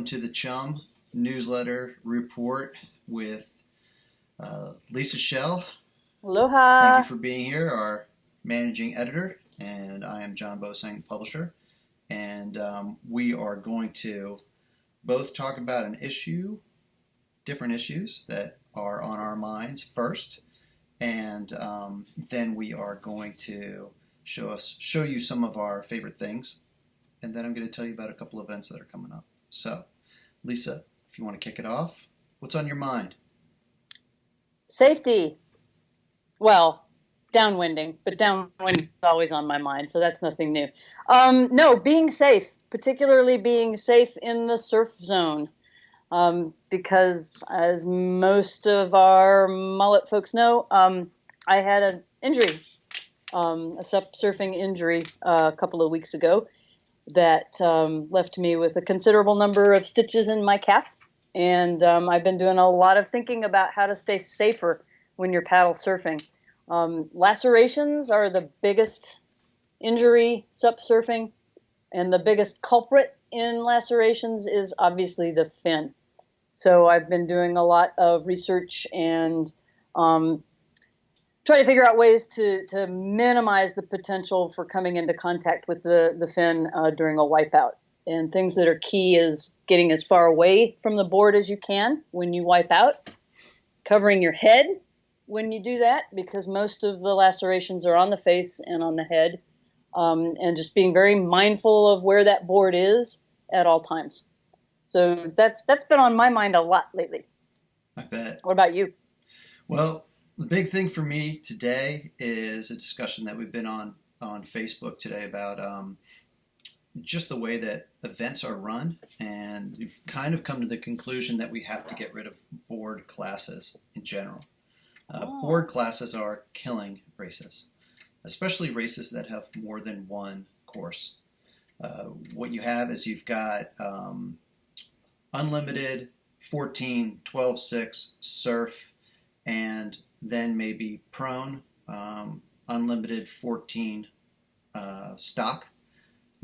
welcome to the CHUM newsletter report with Lisa Shell. Thank you Aloha. for being here, our managing editor, and I am John Bosang, publisher. And we are going to both talk about different issues that are on our minds first, and then we are going to show you some of our favorite things, and then I'm going to tell you about a couple of events that are coming up. So, Lisa, if you want to kick it off, what's on your mind? Safety. Well, downwinding, but downwind is always on my mind, so that's nothing new. No, being safe, particularly being safe in the surf zone, because as most of our Mullet folks know, I had an injury, a surfing injury a couple of weeks ago that left me with a considerable number of stitches in my calf. And I've been doing a lot of thinking about how to stay safer when you're paddle surfing. Lacerations are the biggest injury sup surfing, and the biggest culprit in lacerations is obviously the fin. So I've been doing a lot of research and try to figure out ways to minimize the potential for coming into contact with the fin during a wipeout. And things that are key is getting as far away from the board as you can when you wipe out, covering your head when you do that, because most of the lacerations are on the face and on the head, and just being very mindful of where that board is at all times. So that's been on my mind a lot lately. I bet. What about you? Well, the big thing for me today is a discussion that we've been on Facebook today about just the way that events are run, and we've kind of come to the conclusion that we have to get rid of board classes in general. Board classes are killing races, especially races that have more than one course. What you have is you've got unlimited 14, 12, 6 surf, and then maybe prone, unlimited 14 stock,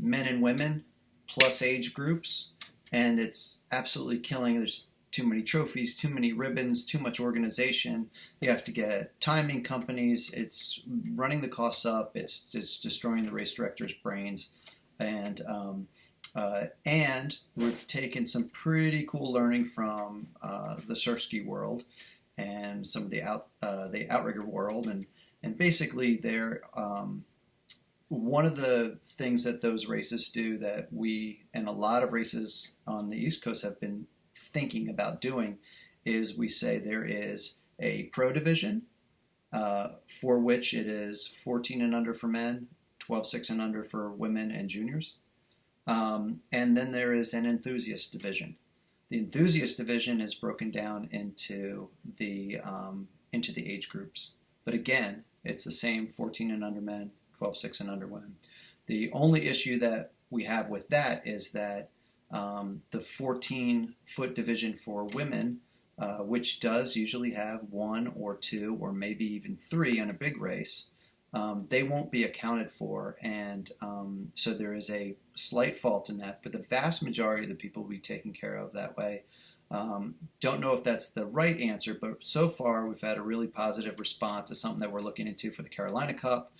men and women, plus age groups, and it's absolutely killing. There's too many trophies, too many ribbons, too much organization. You have to get timing companies. It's running the costs up. It's just destroying the race director's brains. And we've taken some pretty cool learning from the surf ski world and some of the outrigger world, and basically they're one of the things that those races do that we and a lot of races on the East Coast have been thinking about doing is we say there is a pro division for which it is 14 and under for men, 12-6 and under for women and juniors, and then there is an enthusiast division. The enthusiast division is broken down into the age groups, but again, it's the same 14 and under men, 12-6 and under women. The only issue that we have with that is that the 14-foot division for women, which does usually have 1 or 2 or maybe even 3 on a big race, they won't be accounted for, and so there is a slight fault in that, but the vast majority of the people will be taken care of that way. Don't know if that's the right answer, but so far we've had a really positive response. It's something that we're looking into for the Carolina Cup,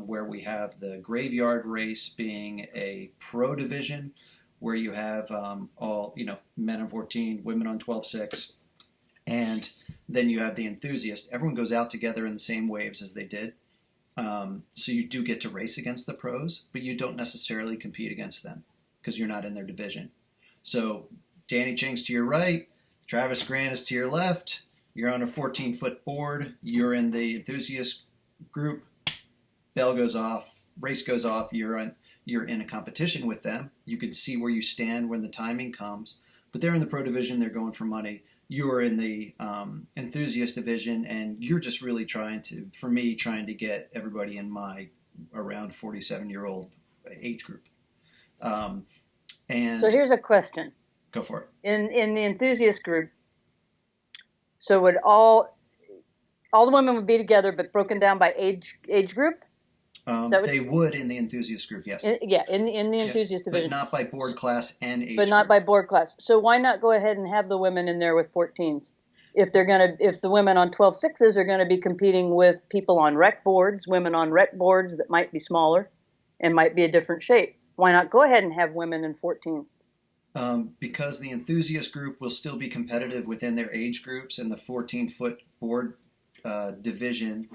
where we have the graveyard race being a pro division, where you have all, men on 14, women on 12-6, and then you have the enthusiast. Everyone goes out together in the same waves as they did. So you do get to race against the pros, but you don't necessarily compete against them because you're not in their division. So Danny Ching's to your right, Travis Grant is to your left. You're on a 14-foot board. You're in the enthusiast group. Bell goes off, race goes off. You're in a competition with them. You can see where you stand when the timing comes. But they're in the pro division. They're going for money. You're in the enthusiast division, and you're just really trying to get everybody in my around 47-year-old age group. And So here's a question. Go for it. In the enthusiast group, so would all the women would be together, but broken down by age group? Is that what They would in the enthusiast group, yes. yeah, in the Yep. enthusiast But division, not by board class and but age not group. by board class. So why not go ahead and have the women in there with 14s? If the women on 12.6s are gonna be competing with people on rec boards, women on rec boards that might be smaller and might be a different shape, why not go ahead and have women in 14s? Because the enthusiast group will still be competitive within their age groups, and the 14-foot board division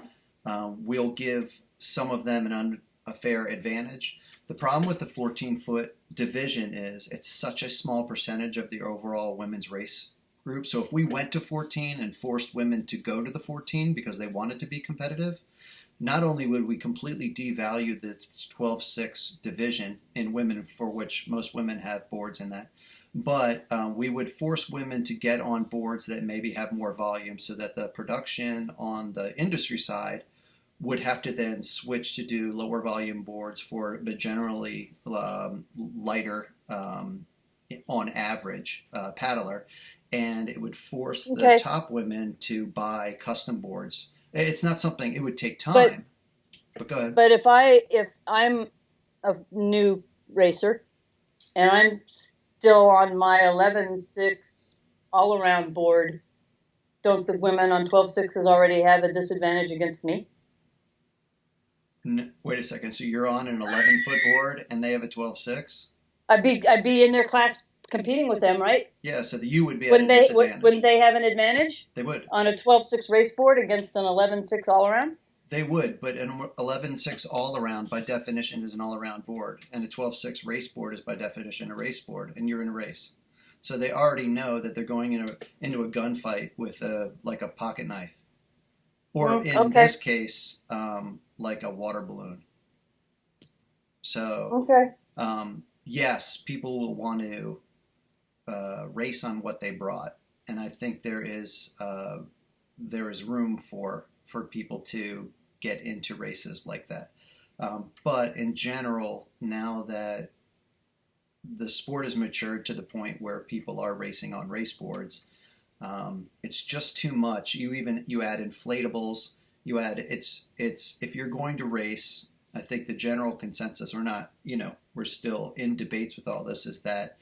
will give some of them a fair advantage. The problem with the 14-foot division is it's such a small percentage of the overall women's race group. So if we went to 14 and forced women to go to the 14 because they wanted to be competitive, not only would we completely devalue the 12-6 division in women, for which most women have boards in that, but we would force women to get on boards that maybe have more volume, so that the production on the industry side would have to then switch to do lower volume boards for the generally lighter, on average, paddler, and it would force the top women to buy custom boards. It's not something, it would take time. But go ahead. But if I'm a new racer and I'm still on my 11.6 all around board, don't the women on 12.6s already have a disadvantage against me? Wait a second. So you're on an 11-foot board and they have a 12.6? I'd be in their class competing with them, right? Yeah, so you would be at a disadvantage. Wouldn't they have an advantage? They would. On a 12.6 race board against an 11.6 all around? They would, but an 11.6 all around by definition is an all around board, and a 12.6 race board is by definition a race board, and you're in a race. So they already know that they're going into a gunfight with a pocket knife, or in this case, like a water balloon. So yes, people will want to race on what they brought, and I think there is room for people to get into races like that. But in general, now that the sport has matured to the point where people are racing on race boards, it's just too much. You add inflatables. If you're going to race, I think the general consensus, or not, we're still in debates with all this, is that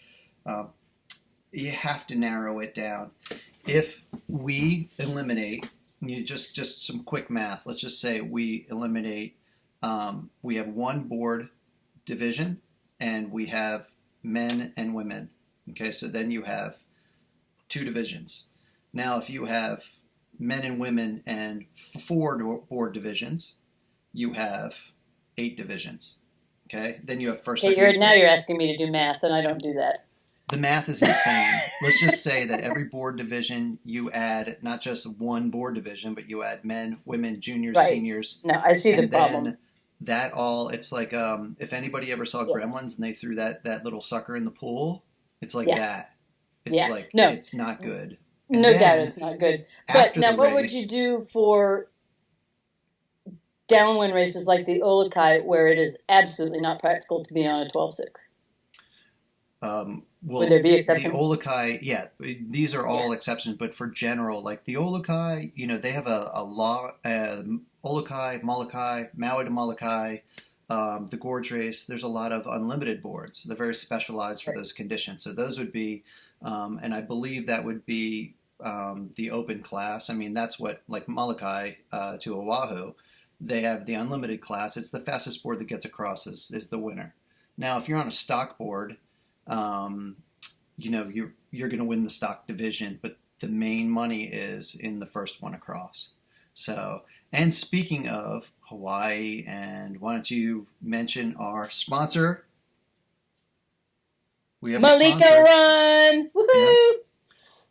you have to narrow it down. If we eliminate, just some quick math, let's just say we eliminate, we have one board division and we have men and women. Okay, so then you have two divisions. Now, if you have men and women and 4 board divisions, you have 8 divisions. Okay, then you have first. Now you're asking me to do math, and I don't do that. The math is insane. Let's just say that every board division you add not just one board division, but you add men, women, juniors, seniors. No, I see the problem. Then that all, it's like if anybody ever saw Gremlins and they threw that little sucker in the pool, it's like that. It's it's not good. And no doubt it's not good. But now what would you do for downwind races like the Olokai, where it is absolutely not practical to be on a 12.6? Well, would there be exceptions? The Olokai, these are all exceptions, but for general, like the Olokai, they have a law, Olokai, Molokai, Maui to Molokai, the Gorge Race, there's a lot of unlimited boards. They're very specialized for those conditions. So those would be, and I believe that would be the open class. I mean, that's what, like Molokai to Oahu, they have the unlimited class. It's the fastest board that gets across is the winner. Now, if you're on a stock board, you're going to win the stock division, but the main money is in the first one across. So, and speaking of Hawaii, and why don't you mention our sponsor? We have Maliko Run! Woohoo! Yeah.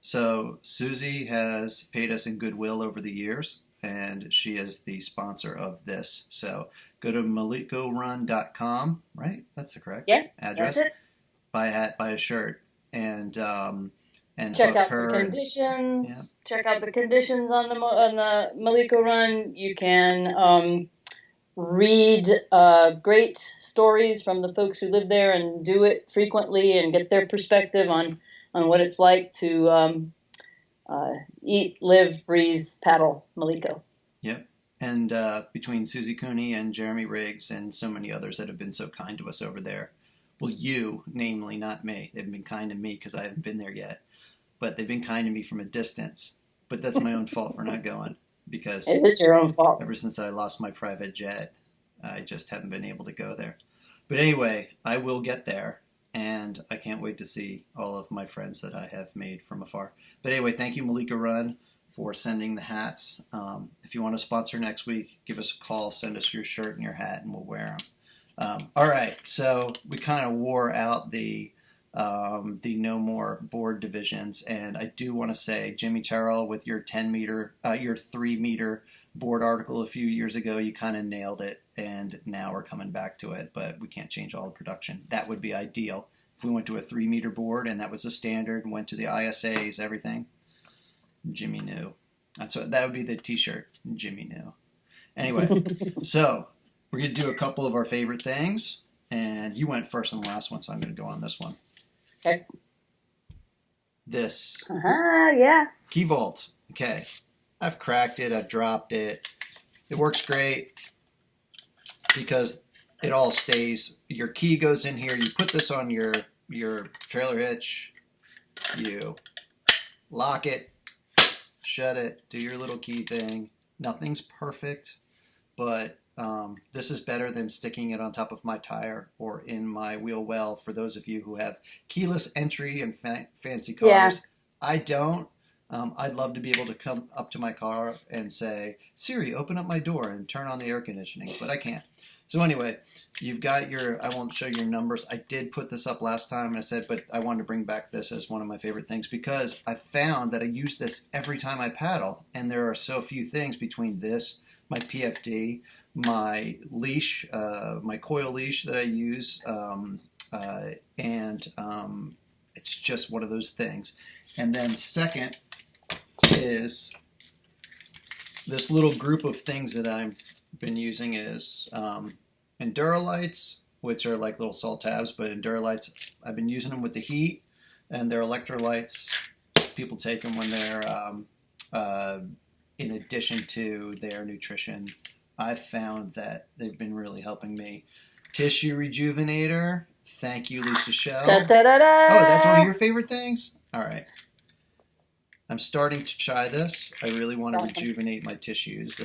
So Susie has paid us in goodwill over the years, and she is the sponsor of this. So go to malikorun.com, right? That's the correct address. That's it. Buy a hat, buy a shirt, and check out the conditions. Yeah. Check out the conditions on the Maliko Run. You can read great stories from the folks who live there and do it frequently, and get their perspective on what it's like to eat, live, breathe, paddle Maliko. Yep. And between Susie Cooney and Jeremy Riggs and so many others that have been so kind to us over there. Well, you, namely, not me. They've been kind to me because I haven't been there yet. But they've been kind to me from a distance. But that's my own fault for not going because It is your own fault. ever since I lost my private jet, I just haven't been able to go there. But anyway, I will get there, and I can't wait to see all of my friends that I have made from afar. But anyway, thank you, Malika Run, for sending the hats. If you want to sponsor next week, give us a call, send us your shirt and your hat, and we'll wear them. All right, so we kind of wore out the no more board divisions, and I do want to say, Jimmy Terrell, with your 10-meter, your 3-meter board article a few years ago, you kind of nailed it, and now we're coming back to it, but we can't change all the production. That would be ideal if we went to a 3-meter board and that was the standard and went to the ISAs, everything. Jimmy knew. That would be the T-shirt. Jimmy knew. Anyway, so we're gonna do a couple of our favorite things, and you went first on the last one, so I'm gonna go on this one. Okay. This. Yeah. Key Vault. Okay. I've cracked it. I've dropped it. It works great because it all stays. Your key goes in here. You put this on your trailer hitch. You lock it, shut it, do your little key thing. Nothing's perfect, but this is better than sticking it on top of my tire or in my wheel well for those of you who have keyless entry and fancy cars. Yeah. I don't. I'd love to be able to come up to my car and say, Siri, open up my door and turn on the air conditioning, but I can't. So anyway, you've got I won't show your numbers. I did put this up last time and I said, but I wanted to bring back this as one of my favorite things because I found that I use this every time I paddle. And there are so few things between this, my PFD, my leash, my coil leash that I use, and it's just one of those things. And then second is this little group of things that I've been using is Endurolights, which are like little salt tabs, but Endurolights, I've been using them with the heat, and they're electrolytes. People take them when they're in addition to their nutrition. I've found that they've been really helping me. Tissue Rejuvenator. Thank you, Lisa Shell. Da, da, da, da. Oh, that's one of your favorite things? All right. I'm starting to try this. I really want to rejuvenate my tissues.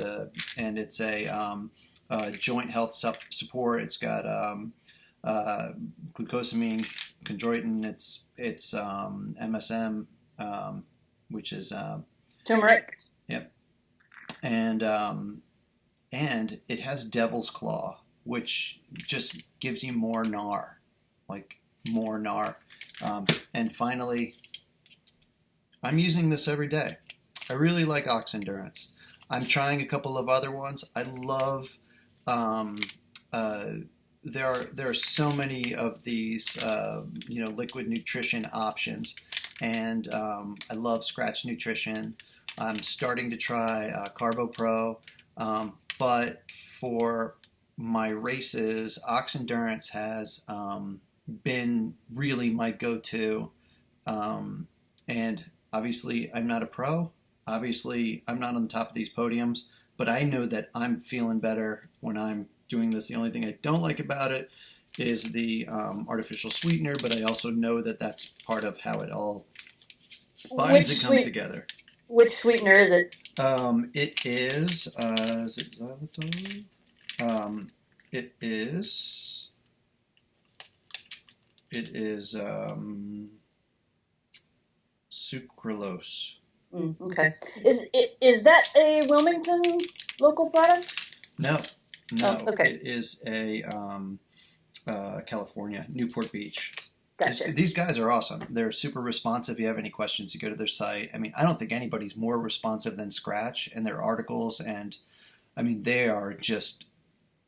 And it's a joint health support. It's got glucosamine, chondroitin. It's MSM, which is turmeric. Yep. And it has Devil's Claw, which just gives you more gnar, like more gnar. And finally, I'm using this every day. I really like Ox Endurance. I'm trying a couple of other ones. I love. There are so many of these liquid nutrition options, and I love Scratch Nutrition. I'm starting to try Carbo Pro, but for my races, Ox Endurance has been really my go-to, and obviously, I'm not a pro. Obviously, I'm not on the top of these podiums, but I know that I'm feeling better when I'm doing this. The only thing I don't like about it is the artificial sweetener, but I also know that that's part of how it all binds and comes together. Which sweetener is it? It is it xylitol? It is sucralose. Okay. Is that a Wilmington local product? No. Oh, okay. It is a California, Newport Beach. Gotcha. These guys are awesome. They're super responsive. If you have any questions, you go to their site. I mean, I don't think anybody's more responsive than Scratch and their articles. And I mean, they are just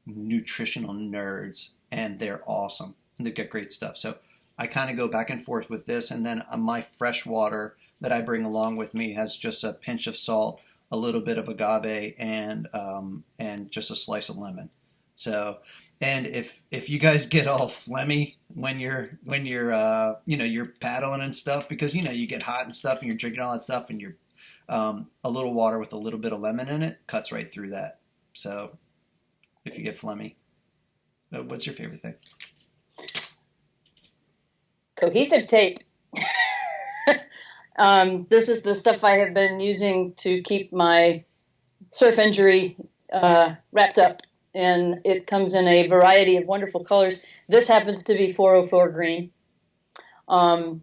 nutritional nerds, and they're awesome. And they've got great stuff. So I kind of go back and forth with this, and then my fresh water that I bring along with me has just a pinch of salt, a little bit of agave, and just a slice of lemon. So, and if you guys get all phlegmy when you're you're paddling and stuff, because you get hot and stuff, and you're drinking all that stuff, and you're a little water with a little bit of lemon in it cuts right through that. So if you get phlegmy, what's your favorite thing? Cohesive tape. This is the stuff I have been using to keep my surf injury wrapped up, and it comes in a variety of wonderful colors. This happens to be 404 green, and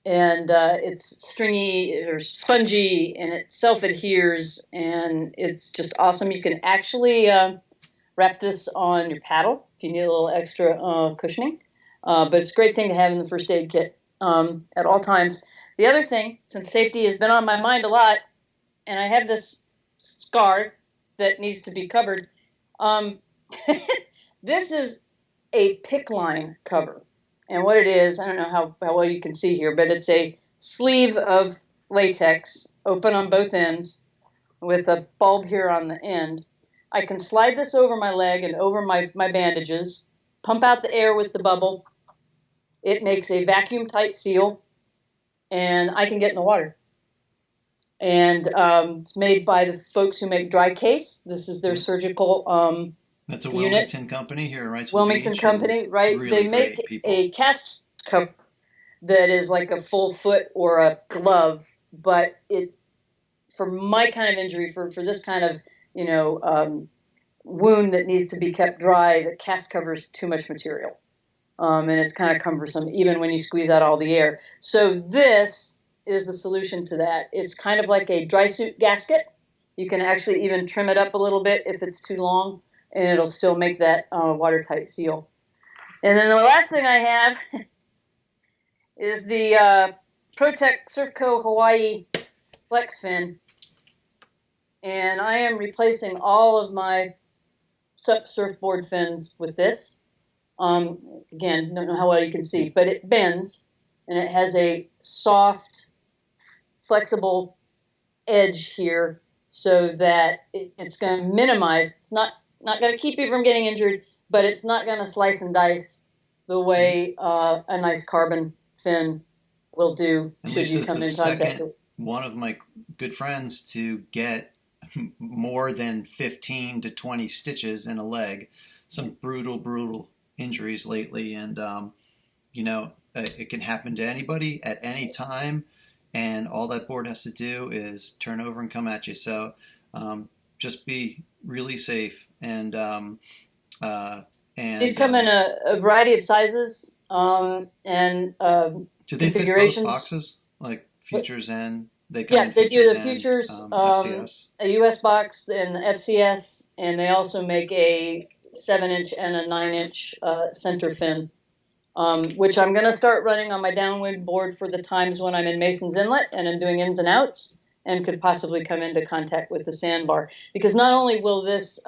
it's stringy or spongy, and it self-adheres, and it's just awesome. You can actually wrap this on your paddle if you need a little extra cushioning, but it's a great thing to have in the first aid kit at all times. The other thing, since safety has been on my mind a lot, and I have this scar that needs to be covered, this is a PICC line cover. And what it is, I don't know how well you can see here, but it's a sleeve of latex, open on both ends, with a bulb here on the end. I can slide this over my leg and over my bandages, pump out the air with the bubble. It makes a vacuum-tight seal, and I can get in the water. And it's made by the folks who make Dry Case. This is their surgical That's a unit. Wilmington company here in Wrightsville Wilmington Beach, company, right? really they make a cast cover that is like a full foot or a glove, but it, for my kind of injury, for this kind of wound that needs to be kept dry, the cast covers too much material, and it's kind of cumbersome even when you squeeze out all the air. So this is the solution to that. It's kind of like a dry suit gasket. You can actually even trim it up a little bit if it's too long, and it'll still make that watertight seal. And then the last thing I have is the Protect Surfco Hawaii Flex Fin. And I am replacing all of my surfboard fins with this. Again, don't know how well you can see, but it bends, and it has a soft, flexible edge here so that it's going to minimize. It's not going to keep you from getting injured, but it's not going to slice and dice the way a nice carbon fin will do should you come in contact with it. One of my good friends to get more than 15 to 20 stitches in a leg. Some brutal injuries lately, and it can happen to anybody at any time, and all that board has to do is turn over and come at you. So just be really safe. And these come in a variety of sizes and do they fit both boxes, like Futures and they come in they do the and, Futures, FCS? a US box and the FCS, and they also make a 7-inch and a 9-inch center fin, which I'm going to start running on my downwind board for the times when I'm in Mason's Inlet and I'm doing ins and outs and could possibly come into contact with the sandbar. Because not only will this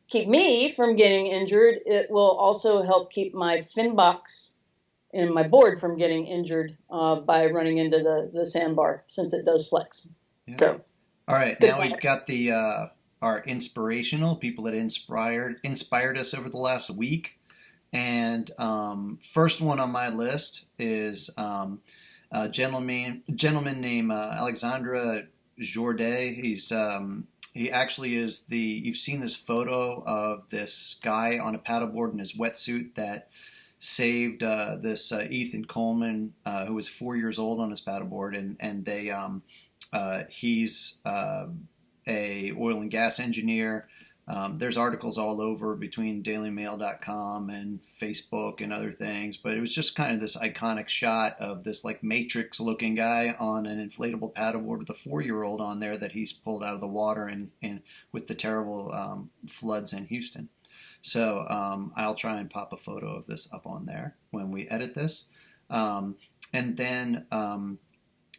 keep me from getting injured, it will also help keep my fin box and my board from getting injured by running into the sandbar, since it does flex. Yeah. So, all right, now we've got the our inspirational people that inspired us over the last week, and first one on my list is a gentleman named Alexandre Jourdet. He actually is you've seen this photo of this guy on a paddleboard in his wetsuit that saved this Ethan Coleman, who was 4 years old on his paddleboard, and they he's a oil and gas engineer. There's articles all over between dailymail.com and Facebook and other things, but it was just kind of this iconic shot of this like Matrix looking guy on an inflatable paddleboard with a 4-year-old on there that he's pulled out of the water and with the terrible floods in Houston. So I'll try and pop a photo of this up on there when we edit this. And then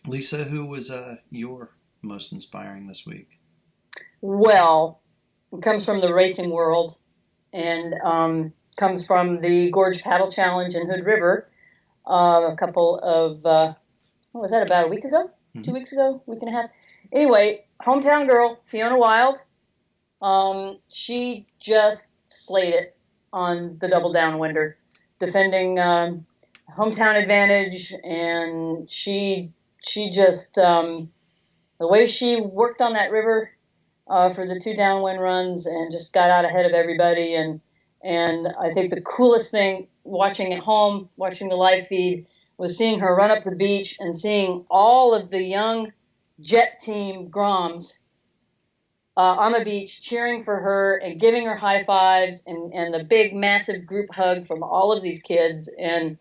Lisa, who was your most inspiring this week? Well, it comes from the racing world and comes from the Gorge Paddle Challenge in Hood River a couple of, what was that, about a week ago? Mm-hmm. 2 weeks ago? Week and a half? Anyway, hometown girl, Fiona Wild, she just slayed it on the double downwinder, defending hometown advantage, and she just, the way she worked on that river, for the two downwind runs and just got out ahead of everybody. And I think the coolest thing watching at home, watching the live feed, was seeing her run up the beach and seeing all of the young jet team Groms on the beach cheering for her and giving her high fives and the big massive group hug from all of these kids. And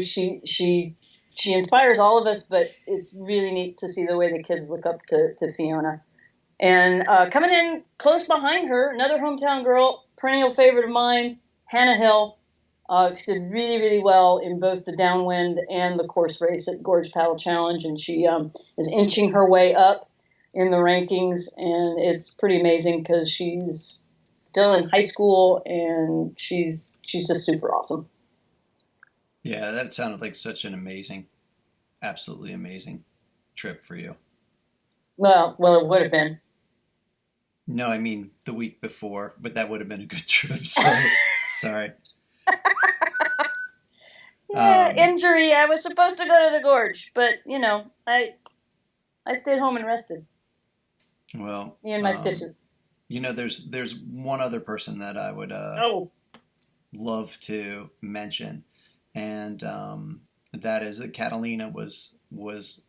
she inspires all of us, but it's really neat to see the way the kids look up to Fiona. And coming in close behind her, another hometown girl, perennial favorite of mine, Hannah Hill. She did really, really well in both the downwind and the course race at Gorge Paddle Challenge, and she is inching her way up in the rankings, and it's pretty amazing because she's still in high school and she's just super awesome. Yeah, that sounded like such an amazing, absolutely amazing trip for you. Well, it would have been. No, I mean the week before, but that would have been a good trip. So sorry. Yeah, injury. I was supposed to go to the gorge, but I stayed home and rested. Well, Me and my stitches. there's one other person that I would Oh, love to mention, and that is that Catalina was last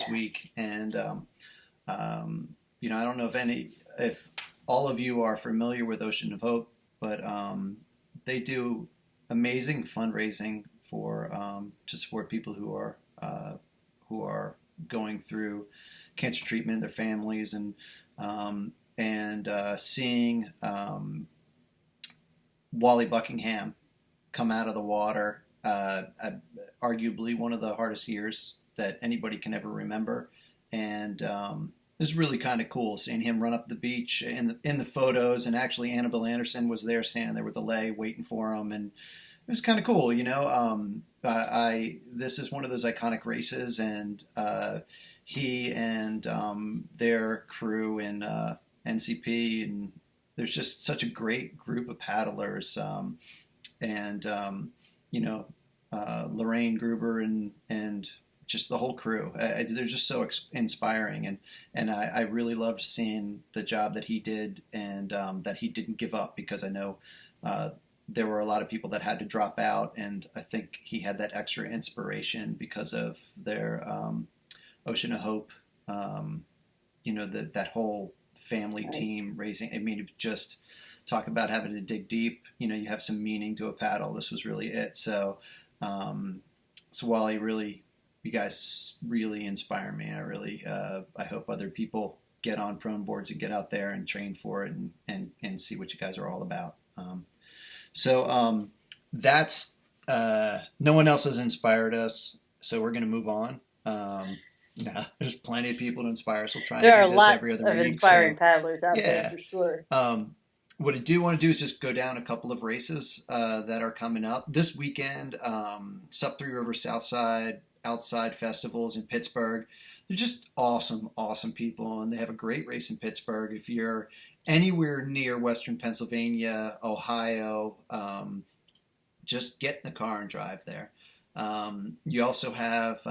yeah. week, and I don't know if all of you are familiar with Ocean of Hope, but they do amazing fundraising for to support people who are going through cancer treatment, their families, and seeing Wally Buckingham come out of the water, arguably one of the hardest years that anybody can ever remember, and it was really kind of cool seeing him run up the beach in the photos, and actually Annabelle Anderson was there standing there with a lei waiting for him, and it was kind of cool, this is one of those iconic races, and he and their crew in NCP, and there's just such a great group of paddlers, and Lorraine Gruber and just the whole crew. They're just so inspiring, and I really loved seeing the job that he did, and that he didn't give up, because I know there were a lot of people that had to drop out, and I think he had that extra inspiration because of their Ocean of Hope, that whole family team raising. I mean, just talk about having to dig deep. You have some meaning to a paddle. This was really it. So Wally, really, you guys really inspire me. I hope other people get on prone boards and get out there and train for it and see what you guys are all about. That's no one else has inspired us, so we're going to move on. There's plenty of people to inspire us. We'll try and do this every other week. There are lots of inspiring paddlers out there for sure. What I do want to do is just go down a couple of races that are coming up this weekend. Sup Three Rivers Southside Outside Festivals in Pittsburgh. They're just awesome, awesome people, and they have a great race in Pittsburgh. If you're anywhere near Western Pennsylvania, Ohio, just get in the car and drive there. You also have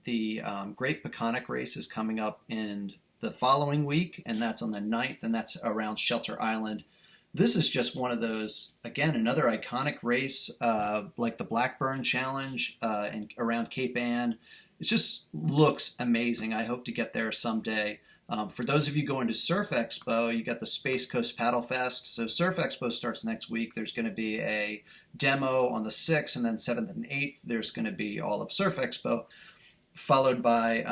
the Great Peconic race is coming up in the following week, and that's on the 9th, and that's around Shelter Island. This is just one of those, again, another iconic race, like the Blackburn Challenge around Cape Ann. It just looks amazing. I hope to get there someday. For those of you going to Surf Expo, you got the Space Coast Paddle Fest. So Surf Expo starts next week. There's going to be a demo on the 6th, and then 7th and 8th, there's going to be all of Surf Expo, followed by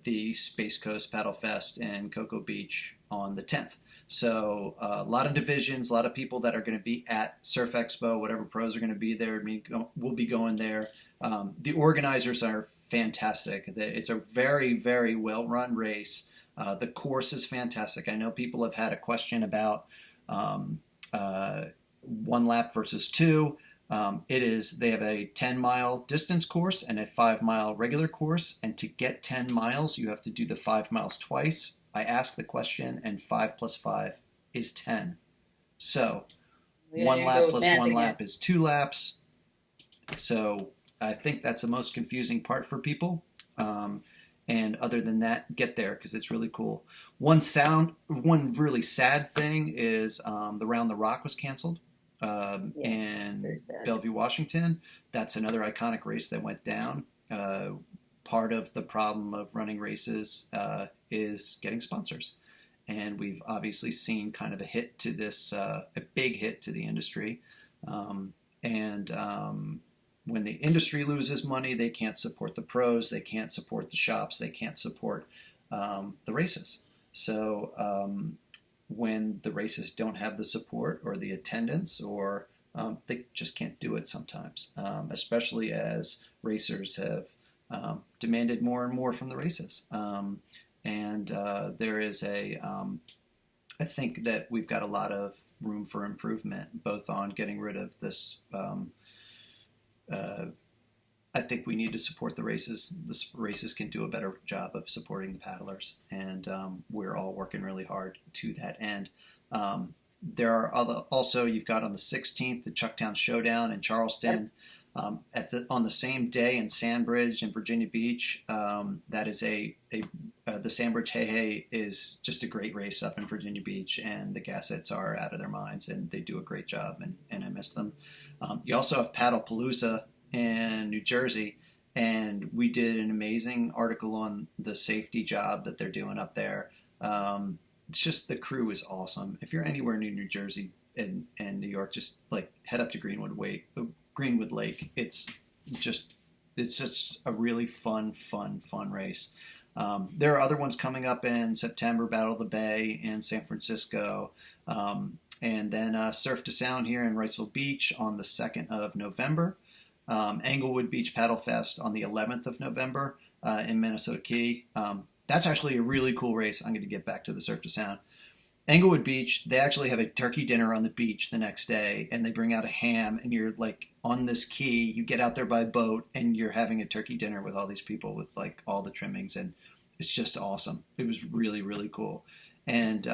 the Space Coast Paddle Fest in Cocoa Beach on the 10th. So a lot of divisions, a lot of people that are going to be at Surf Expo, whatever pros are going to be there. We'll be going there. The organizers are fantastic. It's a very, very well-run race. The course is fantastic. I know people have had a question about 1 lap versus 2. They have a 10-mile distance course and a 5-mile regular course, and to get 10 miles, you have to do the 5 miles twice. I asked the question, and 5 plus 5 is 10. So 1 lap plus 1 lap is 2 laps. So I think that's the most confusing part for people. And other than that, get there because it's really cool. One really sad thing is the Round the Rock was canceled Yeah, in very sad. Bellevue, Washington. That's another iconic race that went down. Part of the problem of running races is getting sponsors. And we've obviously seen kind of a hit to this, a big hit to the industry. And when the industry loses money, they can't support the pros, they can't support the shops, they can't support the races. So when the races don't have the support or the attendance, or they just can't do it sometimes, especially as racers have demanded more and more from the races. And there is I think that we've got a lot of room for improvement, both on getting rid of this. I think we need to support the races. The races can do a better job of supporting the paddlers, and we're all working really hard to that end. There are also, you've got on the 16th the Chucktown Showdown in Charleston. On the same day in Sandbridge and Virginia Beach. That is the Sandbridge Hey Hey is just a great race up in Virginia Beach, and the Gassets are out of their minds, and they do a great job, and I miss them. You also have Paddlepalooza in New Jersey, and we did an amazing article on the safety job that they're doing up there. It's just, the crew is awesome. If you're anywhere near New Jersey and New York, just like head up to Greenwood Lake. It's just a really fun race. There are other ones coming up in September, Battle of the Bay in San Francisco, and then Surf to Sound here in Wrightsville Beach on the 2nd of November. Englewood Beach Paddle Fest on the 11th of November in Minnesota Key. That's actually a really cool race. I'm going to get back to the Surf to Sound. Englewood Beach, they actually have a turkey dinner on the beach the next day, and they bring out a ham, and you're like on this key. You get out there by boat, and you're having a turkey dinner with all these people with like all the trimmings, and it's just awesome. It was really, really cool. And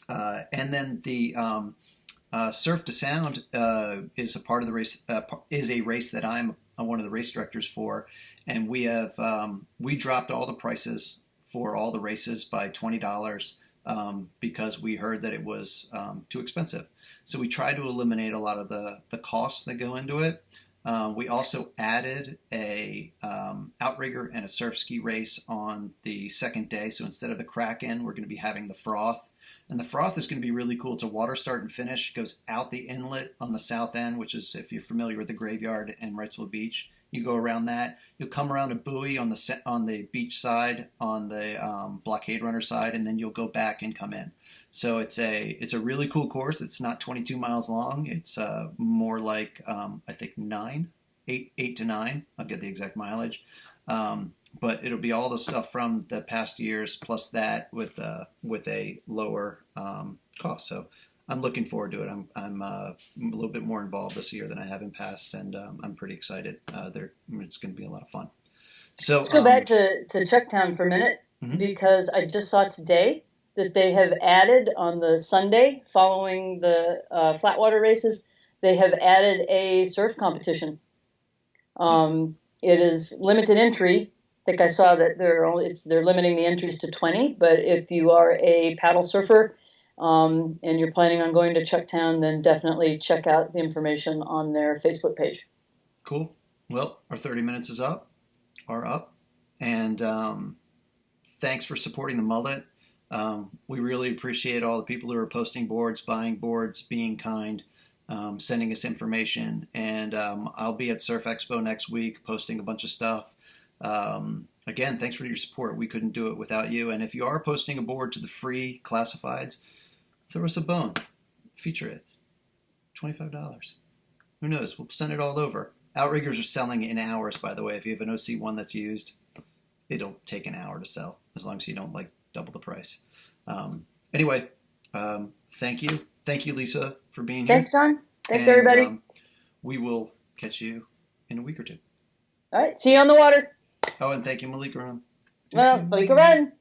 then the Surf to Sound is a part of the race. Is a race that I'm one of the race directors for, and we dropped all the prices for all the races by $20. Because we heard that it was too expensive. So we tried to eliminate a lot of the costs that go into it. We also added a outrigger and a surf ski race on the second day. So instead of the Kraken, we're going to be having the Froth. And the Froth is going to be really cool. It's a water start and finish. It goes out the inlet on the south end, which is, if you're familiar with the graveyard in Wrightsville Beach, you go around that. You'll come around a buoy on the beach side, on the blockade runner side, and then you'll go back and come in. So it's a really cool course. It's not 22 miles long. It's more like I think 8 to 9. I'll get the exact mileage. But it'll be all the stuff from the past years plus that with a lower cost. So I'm looking forward to it. I'm a little bit more involved this year than I have in past, and I'm pretty excited. It's going to be a lot of fun. So let's go back to Chucktown for a minute, because I just saw today that they have added on the Sunday following the flatwater races, they have added a surf competition. It is limited entry. I think I saw that they're limiting the entries to 20. But if you are a paddle surfer and you're planning on going to Chucktown, then definitely check out the information on their Facebook page. Cool. Well, our 30 minutes are up, and thanks for supporting the Mullet. We really appreciate all the people who are posting boards, buying boards, being kind, sending us information. And I'll be at Surf Expo next week posting a bunch of stuff. Again, thanks for your support. We couldn't do it without you. And if you are posting a board to the free classifieds, throw us a bone. Feature it. $25. Who knows? We'll send it all over. Outriggers are selling in hours, by the way. If you have an OC1 that's used, it'll take an hour to sell, as long as you don't like double the price. Anyway, thank you. Thank you, Lisa, for being here. Thanks, John. Thanks, everybody. We will catch you in a week or two. All right. See you on the water. Oh, and thank you, Malika. Well, Malika, run.